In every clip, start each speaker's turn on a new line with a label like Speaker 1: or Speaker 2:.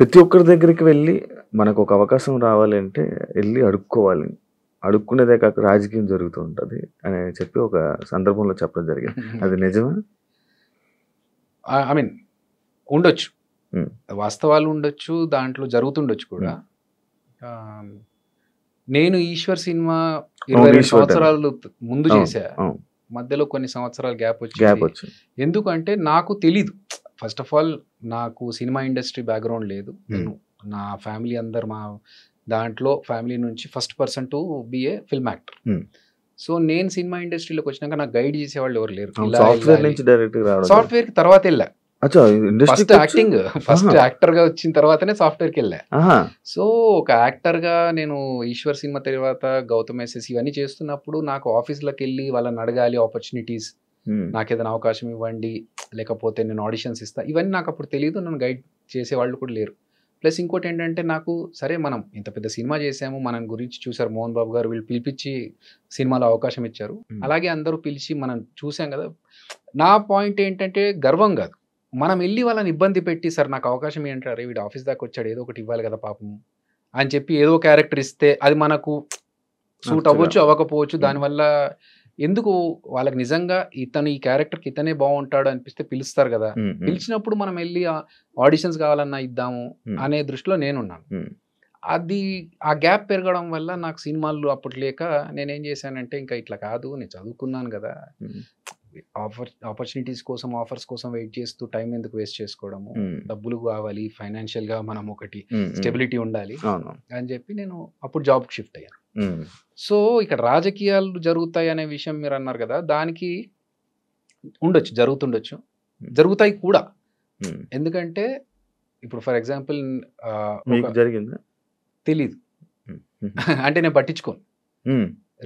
Speaker 1: ప్రతి ఒక్కరి దగ్గరికి వెళ్ళి మనకు ఒక అవకాశం రావాలి అంటే వెళ్ళి అడుక్కోవాలి. అడుక్కునేదే కాక రాజకీయం జరుగుతూ ఉంటది అని చెప్పి ఒక సందర్భంలో చెప్పడం జరిగింది. అది నిజమా?
Speaker 2: ఐ మీన్ ఉండొచ్చు,
Speaker 1: హ్మ్.
Speaker 2: వాస్తవాలు ఉండొచ్చు, దాంట్లో జరుగుతుండొచ్చు కూడా. నేను ఈశ్వర్ సినిమా 22
Speaker 1: ఈశ్వర్
Speaker 2: సంవత్సరాలు ముందు
Speaker 1: అవును,
Speaker 2: చేశా.
Speaker 1: అవును.
Speaker 2: మధ్యలో కొన్ని సంవత్సరాలు గ్యాప్
Speaker 1: గ్యాప్
Speaker 2: వచ్చింది.
Speaker 1: వచ్చింది.
Speaker 2: ఎందుకంటే నాకు తెలీదు. ఫస్ట్ ఆఫ్ ఆల్ నాకు సినిమా ఇండస్ట్రీ బ్యాక్గ్రౌండ్ లేదు. నేను నా ఫ్యామిలీ అందరు మా దాంట్లో ఫ్యామిలీ నుంచి first person to be a film actor. So నేను సినిమా ఇండస్ట్రీలోకి వచ్చినాక నాకు గైడ్ చేసేవాళ్ళు ఎవరు లేరు.
Speaker 1: సాఫ్ట్వేర్ నుంచి డైరెక్ట్ రావడం.
Speaker 2: సాఫ్ట్వేర్ కి తర్వాత వెళ్ళా. ఫస్ట్ యాక్టింగ్, ఫస్ట్ యాక్టర్ గా వచ్చిన తర్వాతనే సాఫ్ట్వేర్ కి వెళ్ళా. సో ఒక యాక్టర్ గా నేను ఈశ్వర్ సినిమా తర్వాత గౌతమ్ ఎస్ఎస్ ఇవన్నీ చేస్తున్నప్పుడు నాకు ఆఫీస్లోకి వెళ్ళి వాళ్ళని అడగాలి ఆపర్చునిటీస్, నాకు ఏదైనా అవకాశం ఇవ్వండి, లేకపోతే నేను ఆడిషన్స్ ఇస్తా, ఇవన్నీ నాకు అప్పుడు తెలియదు. నన్ను గైడ్ చేసే వాళ్ళు కూడా లేరు. ప్లస్ ఇంకోటి ఏంటంటే నాకు సరే మనం ఇంత పెద్ద సినిమా చేసాము, మన గురించి చూసారు మోహన్ బాబు గారు, వీళ్ళు పిలిపించి సినిమాలో అవకాశం ఇచ్చారు. అలాగే అందరూ పిలిచి మనం చూసాం కదా. నా పాయింట్ ఏంటంటే గర్వం కాదు, మనం వెళ్ళి వాళ్ళని ఇబ్బంది పెట్టి సార్ నాకు అవకాశం ఏంటారు, వీడు ఆఫీస్ దాకా వచ్చాడు ఏదో ఒకటి ఇవ్వాలి కదా పాపం అని చెప్పి ఏదో క్యారెక్టర్ ఇస్తే అది మనకు సూట్ అవ్వచ్చు అవ్వకపోవచ్చు. దానివల్ల ఎందుకు వాళ్ళకి నిజంగా ఇతను ఈ క్యారెక్టర్కి ఇతనే బాగుంటాడు అనిపిస్తే పిలుస్తారు కదా. పిలిచినప్పుడు మనం వెళ్ళి ఆడిషన్స్ కావాలన్నా ఇద్దాము అనే దృష్టిలో నేనున్నాను. అది ఆ గ్యాప్ పెరగడం వల్ల నాకు సినిమాలు అప్పుడు లేక నేనేం చేశానంటే ఇంకా ఇట్లా కాదు, నేను చదువుకున్నాను కదా, ఆపర్చునిటీస్ కోసం ఆఫర్స్ కోసం వెయిట్ చేస్తూ టైం ఎందుకు వేస్ట్ చేసుకోవడము, డబ్బులు కావాలి, ఫైనాన్షియల్ గా మనం ఒకటి స్టెబిలిటీ ఉండాలి అని చెప్పి నేను అప్పుడు జాబ్కి షిఫ్ట్ అయ్యాను. సో ఇక్కడ రాజకీయాలు జరుగుతాయి అనే విషయం మీరు అన్నారు కదా, దానికి ఉండొచ్చు, జరుగుతుండొచ్చు, జరుగుతాయి కూడా. ఎందుకంటే ఇప్పుడు ఫర్ ఎగ్జాంపుల్
Speaker 1: జరిగిందా
Speaker 2: తెలీదు అంటే నేను పట్టించుకోను,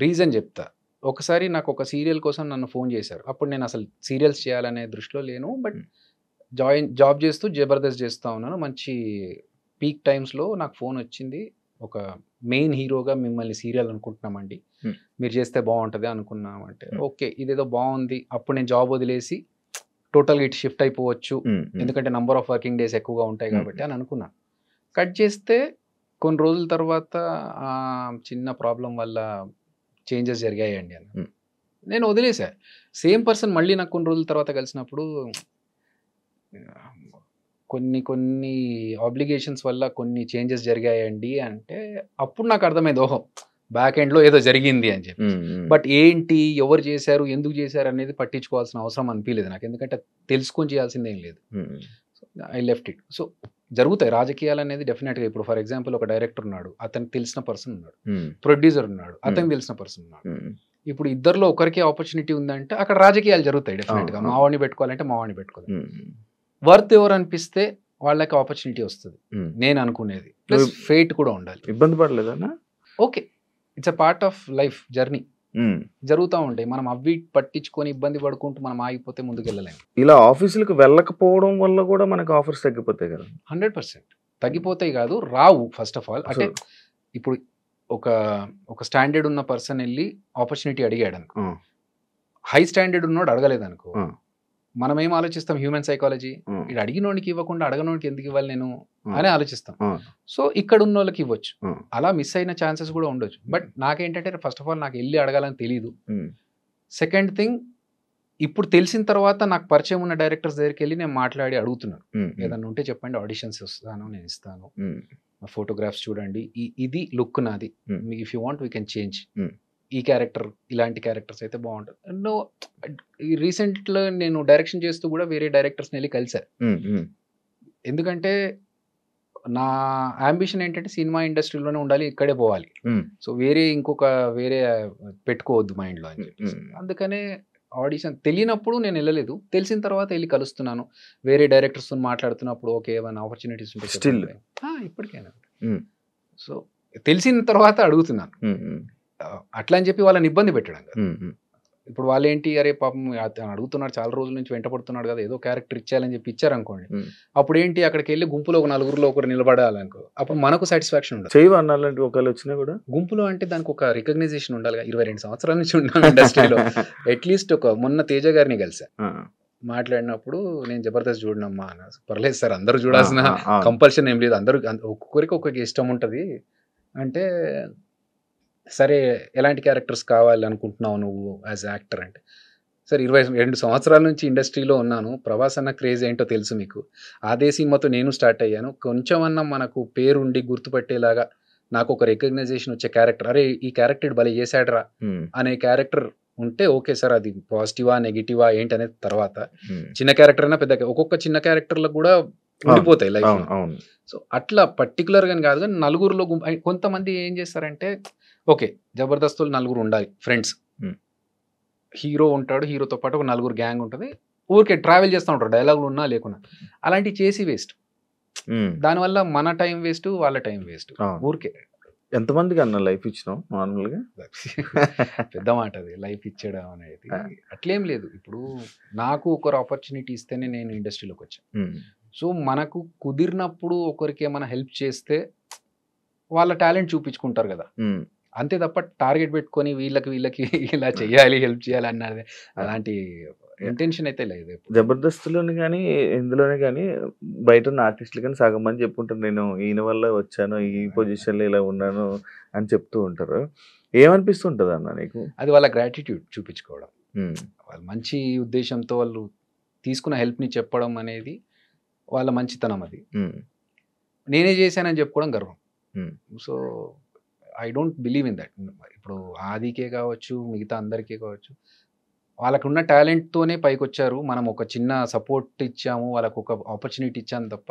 Speaker 2: రీజన్ చెప్తా. ఒకసారి నాకు ఒక సీరియల్ కోసం నన్ను ఫోన్ చేశారు. అప్పుడు నేను అసలు సీరియల్స్ చేయాలనే దృష్టిలో లేను, బట్ జాబ్ చేస్తూ జబర్దస్త్ చేస్తూ ఉన్నాను. మంచి పీక్ టైమ్స్లో నాకు ఫోన్ వచ్చింది, ఒక మెయిన్ హీరోగా మిమ్మల్ని సీరియల్ అనుకుంటున్నామండి, మీరు చేస్తే బాగుంటుంది అనుకున్నామంటే ఓకే ఇదేదో బాగుంది. అప్పుడు నేను జాబ్ వదిలేసి టోటల్గా ఇటు షిఫ్ట్ అయిపోవచ్చు, ఎందుకంటే నంబర్ ఆఫ్ వర్కింగ్ డేస్ ఎక్కువగా ఉంటాయి కాబట్టి అని అనుకున్నాను. కట్ చేస్తే కొన్ని రోజుల తర్వాత చిన్న ప్రాబ్లం వల్ల చేంజెస్ జరిగాయండి అని నేను వదిలేసా. సేమ్ పర్సన్ మళ్ళీ నాకు కొన్ని రోజుల తర్వాత కలిసినప్పుడు కొన్ని ఆబ్లిగేషన్స్ వల్ల కొన్ని చేంజెస్ జరిగాయండి అంటే అప్పుడు నాకు అర్థమైంది, ఓహో బ్యాక్ ఎండ్లో ఏదో జరిగింది అని చెప్పి. బట్ ఏంటి, ఎవరు చేశారు, ఎందుకు చేశారు అనేది పట్టించుకోవాల్సిన అవసరం అనిపించలేదు నాకు, ఎందుకంటే తెలుసుకొని చేయాల్సింది ఏం లేదు. I left it. సో జరుగుతాయి రాజకీయాలు అనేది డెఫినెట్గా. ఇప్పుడు ఫర్ ఎగ్జాంపుల్ ఒక డైరెక్టర్ ఉన్నాడు, అతనికి తెలిసిన పర్సన్ ఉన్నాడు, ప్రొడ్యూసర్ ఉన్నాడు, అతనికి తెలిసిన పర్సన్ ఉన్నాడు. ఇప్పుడు ఇద్దరిలో ఒకరికే ఆపర్చునిటీ ఉందంటే అక్కడ రాజకీయాలు జరుగుతాయి డెఫినెట్గా. మావాడిని పెట్టుకోవాలంటే మావాడిని పెట్టుకోవాలి, వర్త్ ఎవరు అనిపిస్తే వాళ్ళకి ఆపర్చునిటీ వస్తుంది నేను అనుకునేది. ప్లస్ ఫేట్ కూడా ఉండాలి.
Speaker 1: ఇబ్బంది పడలేదన్నా?
Speaker 2: Okay, it's a part of life journey, జరుగుతూ ఉంటాయి. మనం అవి పట్టించుకొని ఇబ్బంది పడుకుంటూ మనం ఆగిపోతే ముందుకు వెళ్ళలేము.
Speaker 1: ఇలా ఆఫీసులకు వెళ్ళకపోవడం వల్ల కూడా మనకు ఆఫర్స్ తగ్గిపోతాయి కదా?
Speaker 2: 100% తగ్గిపోతాయి కాదు, రావు. ఫస్ట్ ఆఫ్ ఆల్ అంటే ఇప్పుడు ఒక స్టాండర్డ్ ఉన్న పర్సన్ వెళ్ళి ఆపర్చునిటీ అడిగాడు అనుకో, హై స్టాండర్డ్ ఉన్నోడు అడగలేదు అనుకో, మనం ఏం ఆలోచిస్తాం, హ్యూమన్ సైకాలజీ, ఇది అడిగినోడికి ఇవ్వకుండా అడగనోడికి ఎందుకు ఇవ్వాలి నేను అని ఆలోచిస్తాం. సో ఇక్కడ ఉన్న వాళ్ళకి ఇవ్వచ్చు, అలా మిస్ అయిన ఛాన్సెస్ కూడా ఉండొచ్చు. బట్ నాకేంటంటే ఫస్ట్ ఆఫ్ ఆల్ నాకు వెళ్ళి అడగాలని తెలీదు. సెకండ్ థింగ్, ఇప్పుడు తెలిసిన తర్వాత నాకు పరిచయం ఉన్న డైరెక్టర్స్ దగ్గరికి వెళ్ళి నేను మాట్లాడి అడుగుతున్నాను, ఏదన్నా ఉంటే చెప్పండి, ఆడిషన్స్ వస్తాను, నేను ఇస్తాను, ఫోటోగ్రాఫ్స్ చూడండి, ఇది లుక్ నాది, if you want we can change, ఈ క్యారెక్టర్ ఇలాంటి క్యారెక్టర్స్ అయితే బాగుంటుంది. నో రీసెంట్లో నేను డైరెక్షన్ చేస్తూ కూడా వేరే డైరెక్టర్స్ని వెళ్ళి కలిసారు. ఎందుకంటే నా అంబిషన్ ఏంటంటే సినిమా ఇండస్ట్రీలోనే ఉండాలి, ఇక్కడే పోవాలి. సో వేరే పెట్టుకోవద్దు మైండ్లో అని చెప్పి, అందుకనే ఆడిషన్ తెలియనప్పుడు నేను వెళ్ళలేదు, తెలిసిన తర్వాత వెళ్ళి కలుస్తున్నాను. వేరే డైరెక్టర్స్తో మాట్లాడుతున్నప్పుడు ఓకే ఏమైనా ఆపర్చునిటీస్ ఉంటే ఇప్పటికైనా. సో తెలిసిన తర్వాత అడుగుతున్నాను, అట్లా అని చెప్పి వాళ్ళని ఇబ్బంది పెట్టడం కదా. ఇప్పుడు వాళ్ళు ఏంటి, అరే పాపం అడుగుతున్నాడు చాలా రోజుల నుంచి వెంటపడుతున్నాడు కదా, ఏదో క్యారెక్టర్ ఇచ్చేయాలని చెప్పి ఇచ్చారనుకోండి, అప్పుడు ఏంటి అక్కడికి వెళ్ళి గుంపులో ఒక నలుగురిలో ఒకరు నిలబడాలనుకో, అప్పుడు మనకు సాటిస్ఫాక్షన్ ఉండదు.
Speaker 1: చేయవన్నాలంటే ఒకళ్ళు వచ్చినా కూడా
Speaker 2: గుంపులో అంటే దానికి ఒక రికగ్నైజేషన్ ఉండాలి. 22 సంవత్సరాల నుంచి ఉన్నాను ఇండస్ట్రీలో, అట్లీస్ట్ మొన్న తేజ గారిని కలిసా, మాట్లాడినప్పుడు నేను జబర్దస్త్ చూడనమ్మా అన్న. పర్లేదు సార్ అందరూ చూడాల్సిన కంపల్షన్ ఏం లేదు, అందరూ ఒక్కొక్కరికి ఒక్కొక్క ఇష్టం ఉంటుంది అంటే, సరే ఎలాంటి క్యారెక్టర్స్ కావాలి అనుకుంటున్నావు నువ్వు యాజ్ యాక్టర్ అంటే, సార్ 22 సంవత్సరాల నుంచి ఇండస్ట్రీలో ఉన్నాను, ప్రభాస్ అన్న క్రేజ్ ఏంటో తెలుసు మీకు, అదే సినిమాతో నేను స్టార్ట్ అయ్యాను, కొంచెం అన్న మనకు పేరుండి గుర్తుపట్టేలాగా నాకు ఒక రికగ్నైజేషన్ వచ్చే క్యారెక్టర్, అరే ఈ క్యారెక్టర్ భలే చేశాడరా అనే క్యారెక్టర్ ఉంటే ఓకే సార్, అది పాజిటివా నెగిటివా ఏంటి అనేది తర్వాత. చిన్న క్యారెక్టర్ అయినా పెద్ద, ఒక్కొక్క చిన్న క్యారెక్టర్లకు కూడా ఉండిపోతాయి లైఫ్. సో అట్లా పర్టికులర్ గా కాదు, కానీ నలుగురులో కొంతమంది ఏం చేస్తారంటే, ఓకే జబర్దస్తులు నలుగురు ఉండాలి ఫ్రెండ్స్, హీరో ఉంటాడు, హీరోతో పాటు ఒక నలుగురు గ్యాంగ్ ఉంటుంది, ఊరికే ట్రావెల్ చేస్తూ ఉంటారు డైలాగులు ఉన్నా లేకున్నా, అలాంటివి చేసి వేస్ట్. దానివల్ల మన టైం వేస్ట్, వాళ్ళ టైం వేస్ట్. ఊరికే
Speaker 1: ఎంతమందికి అన్న లైఫ్ ఇచ్చినావు నార్మల్గా?
Speaker 2: పెద్ద మాట అది, లైఫ్ ఇచ్చడం అనేది. అట్లేం లేదు, ఇప్పుడు నాకు ఒకరు ఆపర్చునిటీ ఇస్తేనే నేను ఇండస్ట్రీలోకి వచ్చాను. సో మనకు కుదిరినప్పుడు ఒకరికి ఏమైనా హెల్ప్ చేస్తే వాళ్ళ టాలెంట్ చూపించుకుంటారు కదా, అంతే తప్ప టార్గెట్ పెట్టుకొని వీళ్ళకి ఇలా చెయ్యాలి హెల్ప్ చేయాలి అన్నది అలాంటి ఇంటెన్షన్ అయితే లేదు.
Speaker 1: జబర్దస్త్లోని కానీ ఇందులోనే కానీ బయట ఉన్న ఆర్టిస్టులు కానీ సగం మంది చెప్పుకుంటారు, నేను ఈయన వల్ల వచ్చాను, ఈ పొజిషన్లో ఇలా ఉన్నాను అని చెప్తూ ఉంటారు. ఏమనిపిస్తుంటుంది అన్న నీకు?
Speaker 2: అది వాళ్ళ గ్రాటిట్యూడ్ చూపించుకోవడం, వాళ్ళు మంచి ఉద్దేశంతో వాళ్ళు తీసుకున్న హెల్ప్ని చెప్పడం అనేది వాళ్ళ మంచితనం. అది నేనే చేశానని చెప్పుకోవడం గర్వం. So I don't believe in that. ఇప్పుడు ఆదికే కావచ్చు, మిగతా అందరికీ కావచ్చు, వాళ్ళకున్న టాలెంట్తోనే పైకి వచ్చారు, మనం ఒక చిన్న సపోర్ట్ ఇచ్చాము, వాళ్ళకు ఒక ఆపర్చునిటీ ఇచ్చాము తప్ప,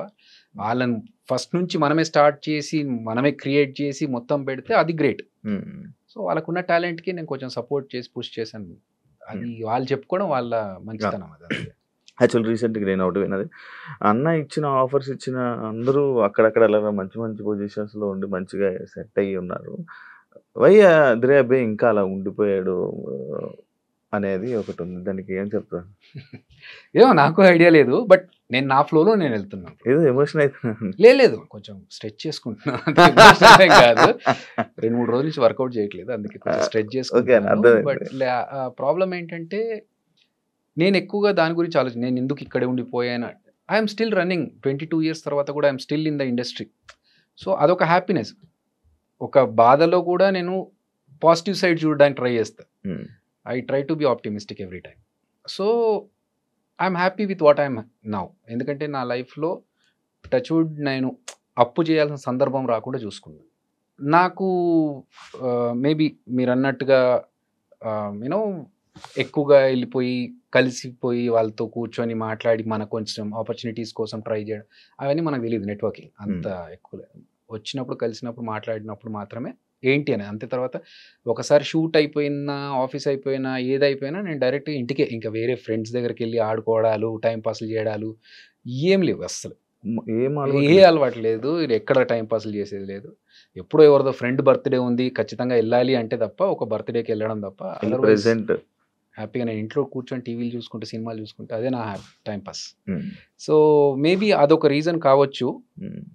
Speaker 2: వాళ్ళని ఫస్ట్ నుంచి మనమే స్టార్ట్ చేసి మనమే క్రియేట్ చేసి మొత్తం పెడితే అది గ్రేట్. సో వాళ్ళకున్న టాలెంట్కి నేను కొంచెం సపోర్ట్ చేసి పుష్ చేశాను, అది వాళ్ళు చెప్పుకోవడం వాళ్ళ మంచితనం. అది
Speaker 1: యాక్చువల్ రీసెంట్గా నేను ఒకటి విన్నది, అన్న ఇచ్చిన ఆఫర్స్ ఇచ్చిన అందరూ అక్కడక్కడ అలా మంచి మంచి పొజిషన్స్లో ఉండి మంచిగా సెట్ అయ్యి ఉన్నారు, వై అద్రే అబ్బాయి ఇంకా అలా ఉండిపోయాడు అనేది ఒకటి ఉంది, దానికి ఏం చెప్తాను?
Speaker 2: ఏమో నాకు ఐడియా లేదు, బట్ నేను నా ఫ్లోలో నేను వెళ్తున్నాను.
Speaker 1: ఏదో ఎమోషన్ అవుతున్నాను.
Speaker 2: లేదు కొంచెం స్ట్రెచ్ చేసుకుంటున్నాను కాదు, 2-3 రోజుల నుంచి వర్కౌట్ చేయట్లేదు, అందుకే కొంచెం స్ట్రెచ్ చేసుకుంటున్నాను. బట్ ప్రాబ్లం ఏంటంటే, నేను ఎక్కువగా దాని గురించి ఆలోచన, నేను ఎందుకు ఇక్కడే ఉండిపోయాను. ఐఎమ్ స్టిల్ రన్నింగ్ 22 years తర్వాత కూడా I'm still in the industry. So అదొక హ్యాపీనెస్. ఒక బాధలో కూడా నేను పాజిటివ్ సైడ్ చూడడానికి ట్రై చేస్తాను. I try to be optimistic every time. So I'm happy with what I'm now. ఎందుకంటే నా లైఫ్లో టచ్వుడ్ నేను అప్పు చేయాల్సిన సందర్భం రాకుండా చూసుకున్నాను. నాకు మేబీ మీరు అన్నట్టుగా యూనో ఎక్కువగా వెళ్ళిపోయి కలిసిపోయి వాళ్ళతో కూర్చొని మాట్లాడి మనకు కొంచెం ఆపర్చునిటీస్ కోసం ట్రై చేయడం అవన్నీ మనకు తెలియదు. నెట్వర్కింగ్ అంత ఎక్కువ వచ్చినప్పుడు కలిసినప్పుడు మాట్లాడినప్పుడు మాత్రమే ఏంటి అని. అంతే తర్వాత ఒకసారి షూట్ అయిపోయినా ఆఫీస్ అయిపోయినా ఏదైపోయినా నేను డైరెక్ట్గా ఇంటికే, ఇంకా వేరే ఫ్రెండ్స్ దగ్గరికి వెళ్ళి ఆడుకోవడాలు టైం పాస్లు చేయడాలు ఏం లేవు అస్సలు. ఏ అలవాటు లేదు, ఎక్కడ టైం పాస్లు చేసేది లేదు. ఎప్పుడో ఎవరిదో ఫ్రెండ్ బర్త్డే ఉంది ఖచ్చితంగా వెళ్ళాలి అంటే తప్ప, ఒక బర్త్డేకి వెళ్ళడం తప్ప
Speaker 1: ప్రెసెంట్
Speaker 2: హ్యాపీగా నేను ఇంట్లో కూర్చొని టీవీలు చూసుకుంటే సినిమాలు చూసుకుంటే అదే నా టైం పాస్. సో మేబీ అదొక రీజన్ కావచ్చు.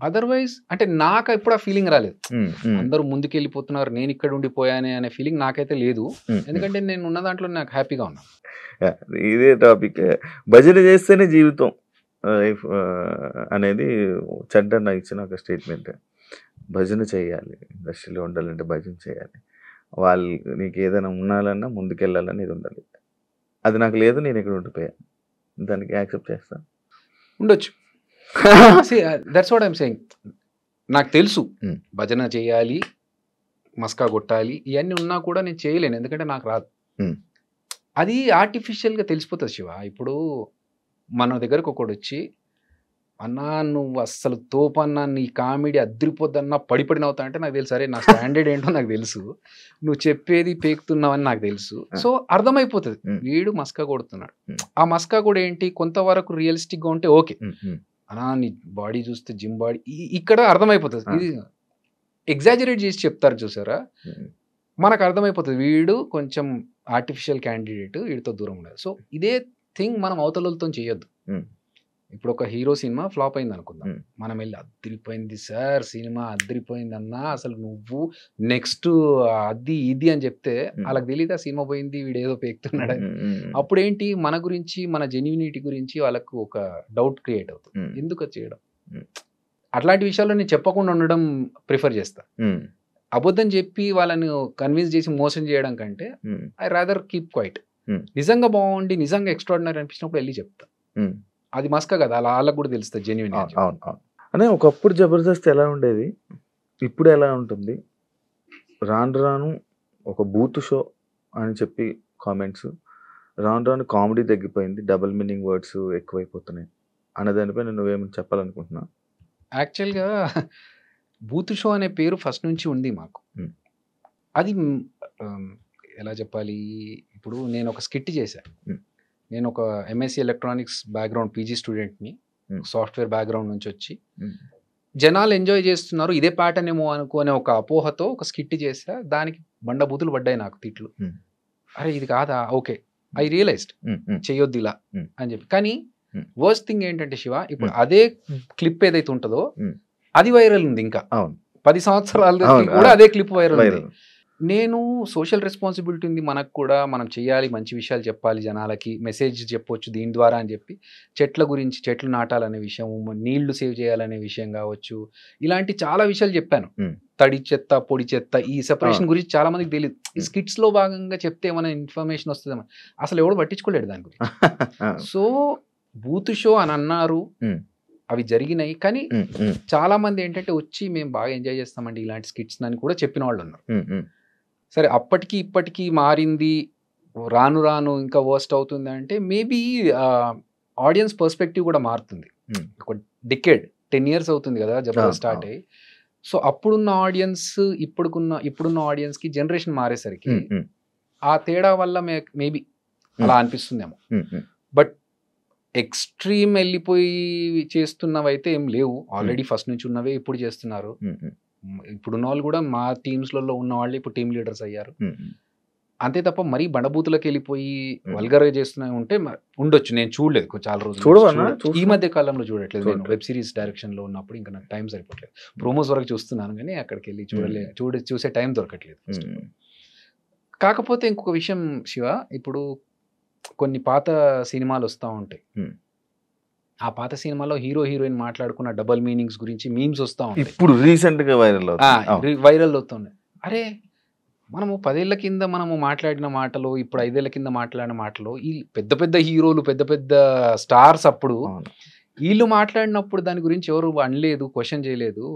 Speaker 2: అదర్వైజ్ అంటే నాకు ఎప్పుడు ఆ ఫీలింగ్ రాలేదు, అందరూ ముందుకెళ్ళిపోతున్నారు నేను ఇక్కడ ఉండిపోయానే అనే ఫీలింగ్ నాకైతే లేదు. ఎందుకంటే నేను ఉన్న దాంట్లో నాకు హ్యాపీగా ఉన్నాను.
Speaker 1: ఇదే టాపిక్, భజన చేస్తేనే జీవితం లైఫ్ అనేది చెడ్డ ఇచ్చిన ఒక స్టేట్మెంట్. భజన చేయాలి, ఇండస్ట్రీలో ఉండాలంటే భజన చేయాలి, వాళ్ళు నీకు ఏదైనా ఉండాలన్నా ముందుకెళ్ళాలని ఇది ఉండాలి. అది నాకు లేదు, నేను ఇక్కడ ఉండిపోయాను, దానికి యాక్సెప్ట్ చేస్తాను.
Speaker 2: ఉండొచ్చు. That's what I'm saying. నాకు తెలుసు భజన చేయాలి, మస్కా కొట్టాలి, ఇవన్నీ ఉన్నా కూడా నేను చేయలేను, ఎందుకంటే నాకు రాదు. అది ఆర్టిఫిషియల్గా తెలిసిపోతుంది శివ. ఇప్పుడు మన దగ్గరకు ఒకడు వచ్చి, అన్నా నువ్వు అస్సలు తోపన్నా, నీ కామెడీ అద్దరిపోద్దన్నా పడిపడి నవ్వుతా అంటే నాకు తెలుసు, అరే నా స్టాండర్డ్ ఏంటో నాకు తెలుసు, నువ్వు చెప్పేది పేకుతున్నావని నాకు తెలుసు. సో అర్థమైపోతుంది వీడు మస్కా కొడుతున్నాడు. ఆ మస్కా కూడా ఏంటి, కొంతవరకు రియలిస్టిక్గా ఉంటే ఓకే, అన్నా నీ బాడీ చూస్తే జిమ్ బాడీ, ఇక్కడ అర్థమైపోతుంది. ఇది ఎగ్జాజరేట్ చేసి చెప్తారు చూసారా, మనకు అర్థమైపోతుంది వీడు కొంచెం ఆర్టిఫిషియల్ క్యాండిడేట్, వీడితో దూరం ఉండాలి. సో ఇదే థింగ్ మనం అవతలతో చేయొద్దు. ఇప్పుడు ఒక హీరో సినిమా ఫ్లాప్ అయింది అనుకుందాం,
Speaker 1: ఉమ్,
Speaker 2: మనం వెళ్ళి అద్దరిపోయింది సార్ సినిమా అద్దరిపోయింది అన్నా, అసలు నువ్వు నెక్స్ట్ అది ఇది అని చెప్తే వాళ్ళకి తెలియదు ఆ సినిమా పోయింది వీడు ఏదో పేక్తున్నాడు అని.
Speaker 1: ఉమ్, ఉమ్,
Speaker 2: అప్పుడు ఏంటి, మన గురించి మన జెన్యూనిటీ గురించి వాళ్ళకు ఒక డౌట్ క్రియేట్ అవుతుంది,
Speaker 1: ఉమ్,
Speaker 2: ఎందుకు అది చేయడం.
Speaker 1: ఉమ్,
Speaker 2: అట్లాంటి విషయాల్లో నేను చెప్పకుండా ఉండడం ప్రిఫర్ చేస్తా.
Speaker 1: ఉమ్,
Speaker 2: అబద్ధం చెప్పి వాళ్ళని కన్విన్స్ చేసి మోసం చేయడం కంటే
Speaker 1: um,
Speaker 2: I rather keep quiet.
Speaker 1: Hmm.
Speaker 2: నిజంగా బాగుండి నిజంగా ఎక్స్ట్రాడినరీ అనిపించినప్పుడు వెళ్ళి చెప్తా.
Speaker 1: ఉమ్.
Speaker 2: అది మస్క కదా, అలా వాళ్ళకి కూడా తెలుస్తుంది జెన్యున్.
Speaker 1: అవును అవును. అనే ఒకప్పుడు జబర్దస్త్ ఎలా ఉండేది, ఇప్పుడు ఎలా ఉంటుంది, రాను రాను ఒక బూత్ షో అని చెప్పి కామెంట్స్, రాను రాను కామెడీ తగ్గిపోయింది, డబుల్ మీనింగ్ వర్డ్స్ ఎక్కువైపోతున్నాయి అనే దానిపై నువ్వేమని చెప్పాలనుకుంటున్నా?
Speaker 2: యాక్చువల్గా బూత్ షో అనే పేరు ఫస్ట్ నుంచి ఉంది మాకు.
Speaker 1: Hmm.
Speaker 2: అది ఎలా చెప్పాలి, ఇప్పుడు నేను ఒక స్కిట్ చేశాను.
Speaker 1: Hmm.
Speaker 2: నేను ఒక ఎంఎస్సి ఎలక్ట్రానిక్స్ బ్యాక్గ్రౌండ్ పీజీ స్టూడెంట్ని, సాఫ్ట్వేర్ బ్యాక్గ్రౌండ్ నుంచి వచ్చి జనాలు ఎంజాయ్ చేస్తున్నారు ఇదే ప్యాటర్న్ ఏమో అనుకునే ఒక అపోహతో ఒక స్కిట్ చేసా, దానికి బండబూతులు పడ్డాయి నాకు తిట్లు. అరే ఇది కాదా, ఓకే ఐ రియలైజ్డ్ చెయ్యొద్దు ఇలా అని చెప్పి. కానీ వర్స్ట్ థింగ్ ఏంటంటే శివ, ఇప్పుడు అదే క్లిప్ ఏదైతే ఉంటుందో అది వైరల్ ఉంది, ఇంకా 10 సంవత్సరాల కూడా అదే క్లిప్ వైరల్ ఉంది. నేను సోషల్ రెస్పాన్సిబిలిటీ ఉంది మనకు కూడా, మనం చేయాలి, మంచి విషయాలు చెప్పాలి, జనాలకి మెసేజ్ చెప్పొచ్చు దీని ద్వారా అని చెప్పి చెట్ల గురించి, చెట్లు నాటాలనే విషయం, నీళ్లు సేవ్ చేయాలనే విషయం కావచ్చు, ఇలాంటి చాలా విషయాలు చెప్పాను. తడి చెత్త పొడి చెత్త ఈ సెపరేషన్ గురించి చాలా మందికి తెలియదు. ఈ స్కిట్స్ లో భాగంగా చెప్తే ఏమైనా ఇన్ఫర్మేషన్ వస్తుందేమో, అసలు ఎవడు పట్టించుకోలేడు దాని గురించి. సో బూత్ షో అని అన్నారు, అవి జరిగినాయి. కానీ చాలా మంది ఏంటంటే వచ్చి మేము బాగా ఎంజాయ్ చేస్తామండి ఇలాంటి స్కిట్స్ అని కూడా చెప్పిన వాళ్ళు ఉన్నారు. సరే అప్పటికి ఇప్పటికీ మారింది, రాను రాను ఇంకా వర్స్ట్ అవుతుంది అంటే మేబీ ఆడియన్స్ పర్స్పెక్టివ్ కూడా మారుతుంది. ఒక డికేడ్ 10 years అవుతుంది కదా జబర్దస్త్ స్టార్ట్ అయ్యి. సో అప్పుడున్న ఆడియన్స్ ఇప్పుడున్న ఆడియన్స్కి జనరేషన్ మారేసరికి ఆ తేడా వల్ల మేబీ అలా అనిపిస్తుందేమో. బట్ ఎక్స్ట్రీమ్ వెళ్ళిపోయి చేస్తున్నవైతే ఏం లేవు, ఆల్రెడీ ఫస్ట్ నుంచి ఉన్నవే ఇప్పుడు చేస్తున్నారు. ఇప్పుడున్న వాళ్ళు కూడా మా టీమ్స్లలో ఉన్న వాళ్ళు ఇప్పుడు టీమ్ లీడర్స్ అయ్యారు. అంతే తప్ప మరీ బండబూతులకు వెళ్ళిపోయి వల్గర్గా చేస్తున్నా ఉంటే ఉండొచ్చు, నేను చూడలేదు చాలా రోజులు. ఈ మధ్య కాలంలో చూడట్లేదు, నేను వెబ్ సిరీస్ డైరెక్షన్ లో ఉన్నప్పుడు ఇంకా నాకు టైం సరిపోవట్లేదు. ప్రోమోస్ వరకు చూస్తున్నాను కానీ అక్కడికి వెళ్ళి చూసే టైం దొరకట్లేదు. కాకపోతే ఇంకొక విషయం శివ, ఇప్పుడు కొన్ని పాత సినిమాలు వస్తూ ఉంటాయి, ఆ పాత సినిమాలో హీరో హీరోయిన్ మాట్లాడుకున్న డబుల్ మీనింగ్స్ గురించి మీమ్స్ వస్తూ ఉంటాయి.
Speaker 1: ఇప్పుడు రీసెంట్ గా
Speaker 2: వైరల్ అవుతున్నాయి. అరే మనము 10 ఏళ్ల కింద మనము మాట్లాడిన మాటలు, ఇప్పుడు 5 ఏళ్ల కింద మాట్లాడిన మాటలు, ఈ పెద్ద పెద్ద హీరోలు పెద్ద పెద్ద స్టార్స్ అప్పుడు వీళ్ళు మాట్లాడినప్పుడు దాని గురించి ఎవరు అనలేదు, క్వశ్చన్ చేయలేదు.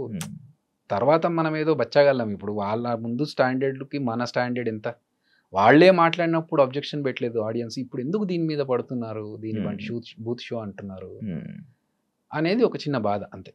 Speaker 2: తర్వాత మనం ఏదో బచ్చగలం. ఇప్పుడు వాళ్ళ ముందు స్టాండర్డ్కి మన స్టాండర్డ్ ఎంత, వాళ్లే మాట్లాడినప్పుడు అబ్జెక్షన్ పెట్టలేదు ఆడియన్స్, ఇప్పుడు ఎందుకు దీని మీద పడుతున్నారు, దీని బూత్ షో అంటున్నారు అనేది ఒక చిన్న బాధ అంతే.